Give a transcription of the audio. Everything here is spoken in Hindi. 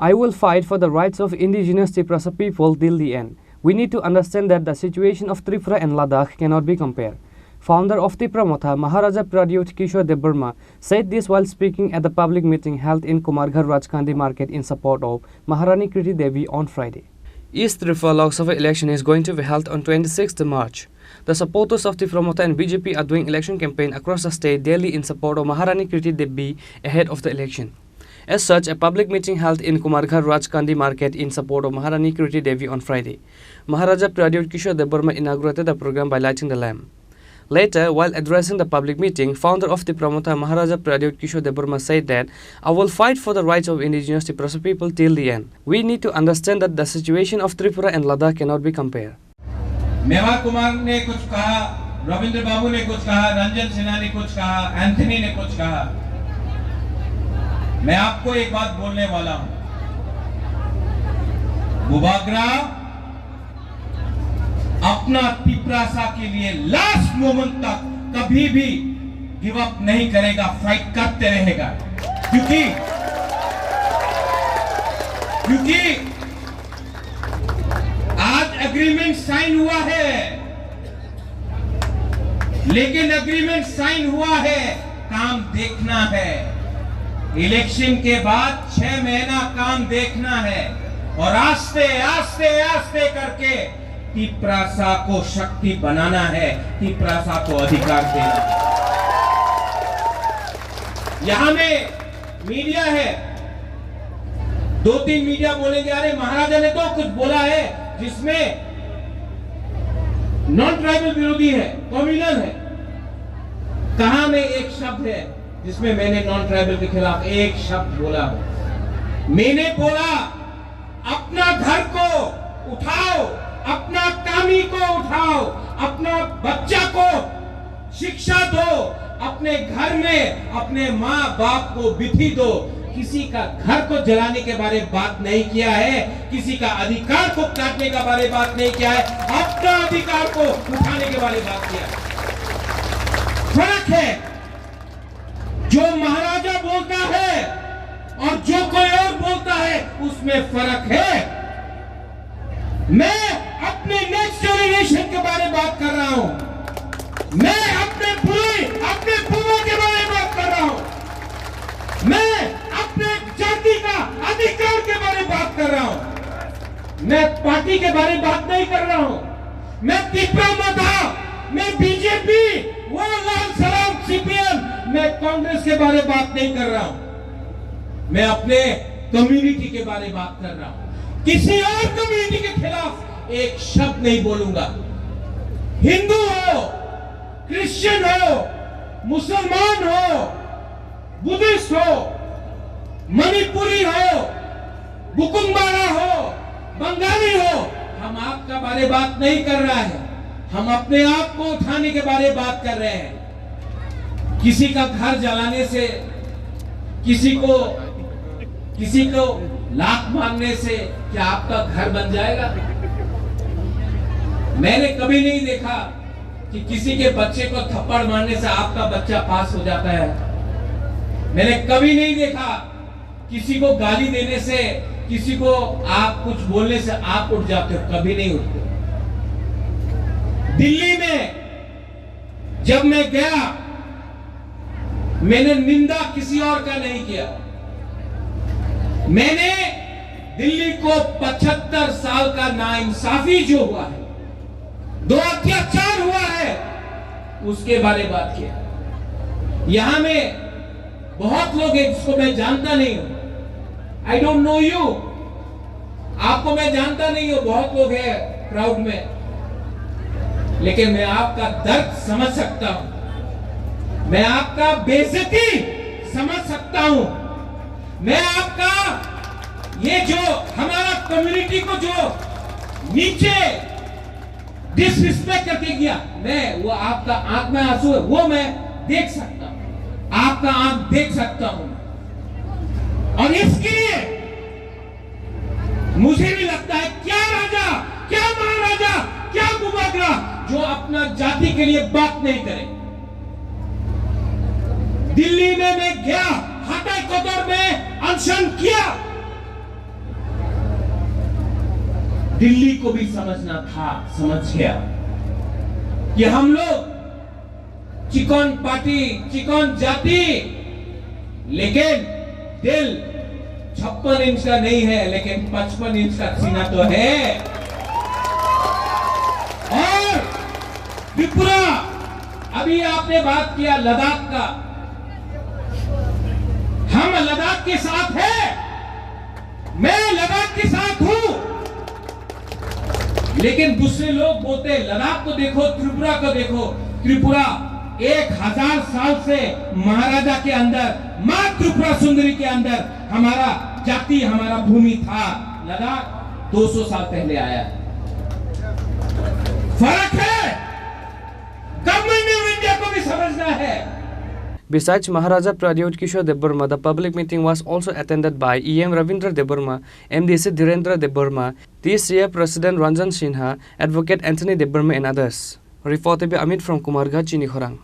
I will fight for the rights of indigenous Tiprasa people till the end. We need to understand that the situation of Tripura and Ladakh cannot be compared. Founder of Tipramotha, Maharaja Pradyut Kishore Devarma, said this while speaking at the public meeting held in Kumarghar Rajkandi Market in support of Maharani Kriti Devi on Friday. East Tripura Lok Sabha election is going to be held on 26th March. The supporters of Tipramotha and BJP are doing election campaign across the state daily in support of Maharani Kriti Devi ahead of the election. As such, a public meeting held in Kumarghar Rajkandi Market in support of Maharani Kriti Devi on Friday. Maharaja Pradyut Kishore Devarma inaugurated the program by lighting the lamp. Later, while addressing the public meeting, founder of Tipramotha, Maharaja Pradyut Kishore Devarma said that, "I will fight for the rights of indigenous Tiprasa people till the end. We need to understand that the situation of Tripura and Ladakh cannot be compared." मेवा कुमार ने कुछ कहा, रविंद्र बाबू ने कुछ कहा, रंजन सिन्हा ने कुछ कहा, एंथनी ने कुछ कहा। मैं आपको एक बात बोलने वाला हूं। बुबागरा अपना तिपरासा के लिए लास्ट मोमेंट तक कभी भी गिव अप नहीं करेगा, फाइट करते रहेगा, क्योंकि आज एग्रीमेंट साइन हुआ है, लेकिन एग्रीमेंट साइन हुआ है, काम देखना है। इलेक्शन के बाद 6 महीना काम देखना है और आस्ते आस्ते आस्ते करके तिपरासा को शक्ति बनाना है, तिपरासा को अधिकार देना है। यहां में मीडिया है, 2-3 मीडिया बोलेंगे अरे महाराजा ने तो कुछ बोला है जिसमें नॉन ट्राइबल विरोधी है, कम्युनल है। कहां में एक शब्द है जिसमें मैंने नॉन ट्राइबल के खिलाफ एक शब्द बोला हो? मैंने बोला अपना घर को उठाओ, अपना कामी को उठाओ, अपना बच्चा को शिक्षा दो, अपने घर में अपने माँ बाप को विधि दो। किसी का घर को जलाने के बारे में बात नहीं किया है, किसी का अधिकार को काटने का बारे में बात नहीं किया है, अपना अधिकार को उठाने के बारे में बात किया है। फर्क है, जो महाराजा बोलता है और जो कोई और बोलता है उसमें फर्क है। मैं अपने नेक्स्ट जनरेशन के बारे में बात कर रहा हूं, मैं अपने बुआ के बारे में बात कर रहा हूं, मैं अपने जाति का अधिकार के बारे में बात कर रहा हूं, मैं पार्टी के बारे में बात नहीं कर रहा हूं। मैं तिपरामोथा, मैं बीजेपी, वो लाल सलाम सीपीएम, मैं कांग्रेस के बारे में बात नहीं कर रहा हूं। मैं अपने कम्युनिटी के बारे में बात कर रहा हूं। किसी और कम्युनिटी के खिलाफ एक शब्द नहीं बोलूंगा। हिंदू हो, क्रिश्चियन हो, मुसलमान हो, बुद्धिस्ट हो, मणिपुरी हो, बुकुम्बारा हो, बंगाली हो, हम आपका बारे में बात नहीं कर रहा है। हम अपने आप को उठाने के बारे में बात कर रहे हैं। किसी का घर जलाने से, किसी को लात मारने से क्या आपका घर बन जाएगा? मैंने कभी नहीं देखा कि किसी के बच्चे को थप्पड़ मारने से आपका बच्चा पास हो जाता है। मैंने कभी नहीं देखा किसी को गाली देने से, किसी को आप कुछ बोलने से आप उठ जाते हो, कभी नहीं उठते। दिल्ली में जब मैं गया, मैंने निंदा किसी और का नहीं किया। मैंने दिल्ली को 75 साल का नाइंसाफी जो हुआ है, 2 अत्याचार हुआ है, उसके बारे में बात किया। यहां में बहुत लोग हैं जिसको मैं जानता नहीं हूं। आई डोंट नो यू, आपको मैं जानता नहीं हूं। बहुत लोग हैं क्राउड में, लेकिन मैं आपका दर्द समझ सकता हूं, मैं आपका बेइज्जती समझ सकता हूं, मैं आपका ये जो हमारा कम्युनिटी को जो नीचे डिसरिस्पेक्ट करके गया, मैं वो आपका आंख में आंसू है, वो मैं देख सकता हूं, आपका आंख देख सकता हूं। और इसके लिए मुझे भी लगता है क्या राजा, क्या महाराजा, क्या बुबागरा जो अपना जाति के लिए बात नहीं करे। दिल्ली में मैं गया, हाटा कोदर में अनशन किया, दिल्ली को भी समझना था, समझ गया कि हम लोग चिकन पार्टी, चिकन जाति, लेकिन दिल 56 इंच का नहीं है, लेकिन 55 इंच का सीना तो है। और त्रिपुरा, अभी आपने बात किया लद्दाख का, हम लद्दाख के साथ हैं, मैं लद्दाख के साथ हूं, लेकिन दूसरे लोग बोलते लद्दाख को देखो, त्रिपुरा को देखो। त्रिपुरा 1000 साल से महाराजा के अंदर, मां त्रिपुरा सुंदरी के अंदर हमारा जाति, हमारा भूमि था। लद्दाख 200 साल पहले आया। फर्क है, गवर्नमेंट ऑफ इंडिया को भी समझना है। Besides Maharaja Pradyut Kishore Devarma, the public meeting was also attended by E.M. Ravindra Devarma, M.D.C. Dhirendra Devarma, TCA President Ranjan Sinha, Advocate Anthony Devarma and others. Report by Amit from Kumarghat, Chini Khorang.